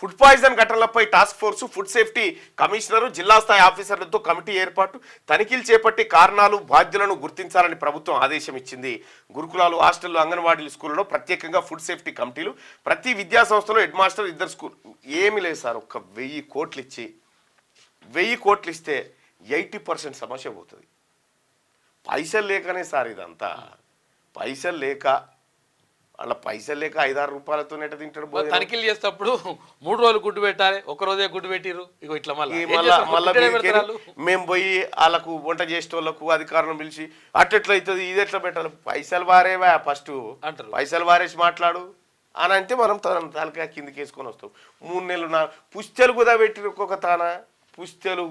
Food poison ఘటనలపై task force, food safety commissioner, జిల్లా స్థాయి ఆఫీసర్లతో కమిటీ ఏర్పాటు, తనిఖీలు చేపట్టి కారణాలు, బాధ్యులను గుర్తించాలని ప్రభుత్వం ఆదేశం ఇచ్చింది. గురుకులాలు, హాస్టళ్లు, అంగన్వాడీ స్కూళ్లలో ప్రత్యేకంగా ఫుడ్ సేఫ్టీ కమిటీలు, ప్రతి విద్యా సంస్థలో హెడ్ మాస్టర్, 2 స్కూల్. ఏమీ లేదు సార్, ఒక 1000 కోట్లు ఇచ్చి 1000 కోట్లు ఇస్తే 80% సమస్య పోతుంది. పైసలు లేకనే సార్ ఇదంతా, పైసలు లేక, అలా పైసలు లేక 5-6 రూపాయలతో నెట తింటాడు. తనిఖీలు చేసేటప్పుడు 3 రోజులు గుడ్డు పెట్టాలి, ఒక రోజే గుడ్డు పెట్టిరు. ఇగో ఇట్లా మళ్ళీ మేము పోయి వాళ్ళకు వంట చేసే వాళ్ళకు అధికారులను పిలిచి అట్టెట్లా అవుతుంది, ఇది ఎట్లా పెట్టాలి, పైసలు వారేవా ఫస్ట్ అంటారు, పైసలు వారేసి మాట్లాడు అని అంటే మనం తలకాయ కిందికి వేసుకొని వస్తాం. 3 నెలలు పుస్తెలు కుదబెట్టిరు, ఒక్కొక్క తాన పుస్తెలు,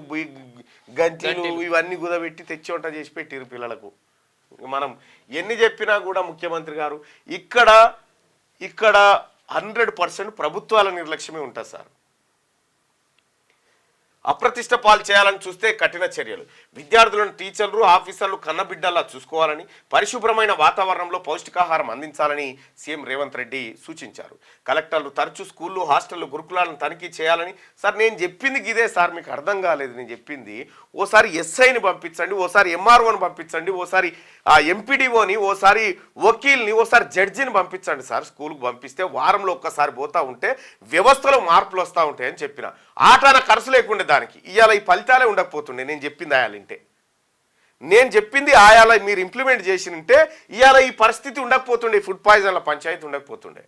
గంజీలు ఇవన్నీ కుదబెట్టి తెచ్చి వంట చేసి పెట్టిరు పిల్లలకు. మనం ఎన్ని చెప్పినా కూడా ముఖ్యమంత్రి గారు ఇక్కడ 100% ప్రభుత్వాల నిర్లక్ష్యమే ఉంటుంది సార్. అప్రతిష్ట పాలు చేయాలని చూస్తే కఠిన చర్యలు, విద్యార్థులను టీచర్లు, ఆఫీసర్లు కన్నబిడ్డల్లా చూసుకోవాలని, పరిశుభ్రమైన వాతావరణంలో పౌష్టికాహారం అందించాలని సీఎం రేవంత్ రెడ్డి సూచించారు. కలెక్టర్లు తరచూ స్కూళ్ళు, హాస్టళ్లు, గురుకులాలను తనిఖీ చేయాలని. సార్ నేను చెప్పింది ఇదే సార్, మీకు అర్థం కాలేదు. నేను చెప్పింది ఓసారి ఎస్ఐని పంపించండి, ఓసారి ఎంఆర్ఓని పంపించండి, ఓసారి ఎంపీడీఓని, ఓసారి వకీల్ని, ఓసారి జడ్జిని పంపించండి సార్. స్కూల్కి పంపిస్తే వారంలో ఒక్కసారి పోతూ ఉంటే వ్యవస్థలో మార్పులు వస్తూ ఉంటాయని చెప్పిన. ఆటాన ఖర్చు లేకుండా దానికి ఇవాళ ఈ ఫలితాలే ఉండకపోతుండే. నేను చెప్పింది ఆయాలంటే, నేను చెప్పింది ఆయాల మీరు ఇంప్లిమెంట్ చేసినంటే ఇవాళ ఈ పరిస్థితి ఉండకపోతుండే, ఫుడ్ పాయిజన్ల పంచాయతీ ఉండకపోతుండే.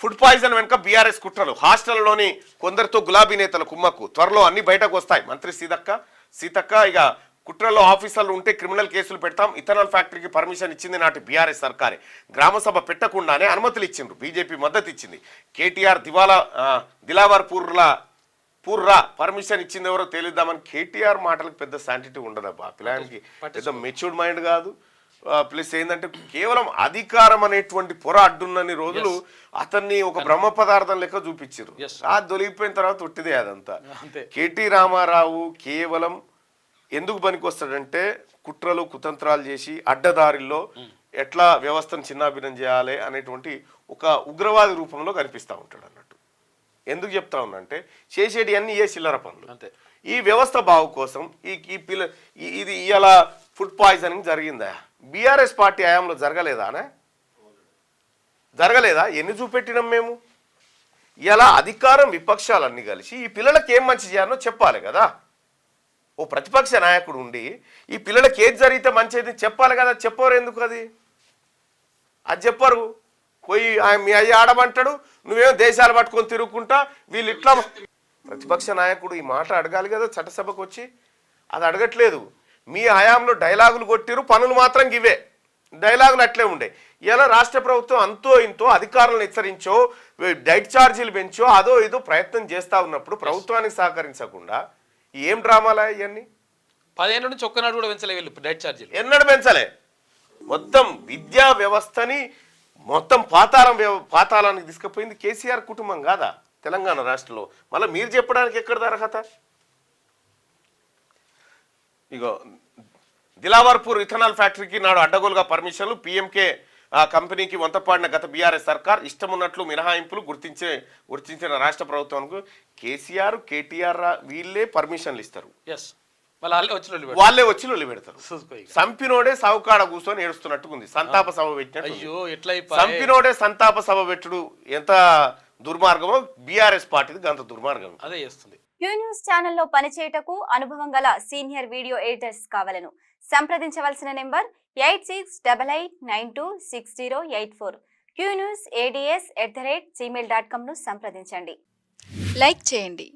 ఫుడ్ పాయిజన్ వెనుక బీఆర్ఎస్ కుట్రలు, హాస్టల్లోని కొందరితో గులాబీ నేతల కుమ్మక్కు, త్వరలో అన్ని బయటకు వస్తాయి. మంత్రి సీతక్క ఇక కుట్రలో ఆఫీసర్లు ఉంటే క్రిమినల్ కేసులు పెడతాం. ఇథనాల్ ఫ్యాక్టరీకి పర్మిషన్ ఇచ్చింది నాటి బీఆర్ఎస్ సర్కారే. గ్రామసభ పెట్టకుండానే అనుమతులు ఇచ్చిండ్రు, బీజేపీ మద్దతు ఇచ్చింది. కేటీఆర్ దిలావర్ పూర్రా పర్మిషన్ ఇచ్చింది ఎవరో తేలిద్దామని. కేటీఆర్ మాటలకు పెద్ద శాంటిటీ ఉండదబ్బా, పిల్లానికి పెద్ద మెచ్యూర్డ్ మైండ్ కాదు. ప్లస్ ఏంటంటే కేవలం అధికారం అనేటువంటి పొర అడ్డున్నన్ని రోజులు అతన్ని ఒక బ్రహ్మ పదార్థం లెక్క చూపించారు. అది దొరికిపోయిన తర్వాత ఉట్టిదే అదంతా. కేటీ రామారావు కేవలం ఎందుకు పనికొస్తాడంటే కుట్రలు కుతంత్రాలు చేసి అడ్డదారిల్లో ఎట్లా వ్యవస్థను చిన్నాభిన్నం చేయాలి అనేటువంటి ఒక ఉగ్రవాది రూపంలో కనిపిస్తూ ఉంటాడు అన్నట్టు. ఎందుకు చెప్తా ఉన్నంటే చేసేటి అన్ని ఏ చిల్లర పనులు. అంతే. ఈ వ్యవస్థ బాగు కోసం ఇది ఇలా ఫుడ్ పాయిజనింగ్ జరిగిందా? బీఆర్ఎస్ పార్టీ హయాంలో జరగలేదా? ఎన్ని చూపెట్టినాం మేము? ఇలా అధికారం విపక్షాలన్నీ కలిసి ఈ పిల్లలకి ఏం మంచి చేయాలో చెప్పాలి కదా. ఓ ప్రతిపక్ష నాయకుడు ఉండి ఈ పిల్లలకి ఏది జరిగితే మంచిది చెప్పాలి కదా. చెప్పరు ఎందుకు? అది చెప్పరు. పోయి మీ అయ్యి ఆడమంటాడు, నువ్వేమో దేశాలు పట్టుకొని తిరుగుకుంటా వీళ్ళు ఇట్లా. ప్రతిపక్ష నాయకుడు ఈ మాట అడగాలి కదా చట్టసభకు వచ్చి. అది అడగట్లేదు. మీ హయాంలో డైలాగులు కొట్టిరు, పనులు మాత్రం ఇవే. డైలాగులు అట్లే ఉండే. ఇలా రాష్ట్ర ప్రభుత్వం అంతో ఇంతో అధికారులను హెచ్చరించో, డైట్ ఛార్జీలు పెంచో, అదో ఇదో ప్రయత్నం చేస్తూ ఉన్నప్పుడు ప్రభుత్వానికి సహకరించకుండా ఏం డ్రామాలా ఇవన్నీ? 10 ఏళ్ళ నుంచి ఒక్కనాడు కూడా పెంచలే వీళ్ళు డైట్ ఛార్జీలు. ఎన్నడూ పెంచలే. మొత్తం విద్యా వ్యవస్థని మొత్తం పాతాళానికి తీసుకుపోయింది కేసీఆర్ కుటుంబం కాదా తెలంగాణ రాష్ట్రంలో? మళ్ళీ మీరు చెప్పడానికి ఎక్కడ అర్హత? ఇగో దిలావర్పూర్ ఇథనాల్ ఫ్యాక్టరీకి నాడు అడ్డగోలుగా పర్మిషన్లు, పీఎంకే కంపెనీకి వంతపాడిన గత బీఆర్ఎస్ సర్కార్, ఇష్టమున్నట్లు మినహాయింపులు గుర్తించిన రాష్ట్ర ప్రభుత్వానికి కేసీఆర్, కేటీఆర్ వీళ్ళే పర్మిషన్లు ఇస్తారు. వాళ్ళే వచ్చి లొల్లి పెడతారు. సంపినోడే సావుకాడ కూర్చొని ఏడుస్తున్నట్టుకుంది. సంతాప సభ పెట్టినట్టు. సంపినోడే సంతాప సభ పెట్టుడు ఎంత దుర్మార్గమో బీఆర్ఎస్ పార్టీది అంత దుర్మార్గం అదే చేస్తుంది. క్యూ న్యూస్ ఛానల్లో పనిచేయటకు అనుభవం గల సీనియర్ వీడియో ఎడిటర్స్ కావాలను సంప్రదించవలసిన నెంబర్ 8688926084. qnewsads@gmail.com ను సంప్రదించండి. లైక్ చేయండి.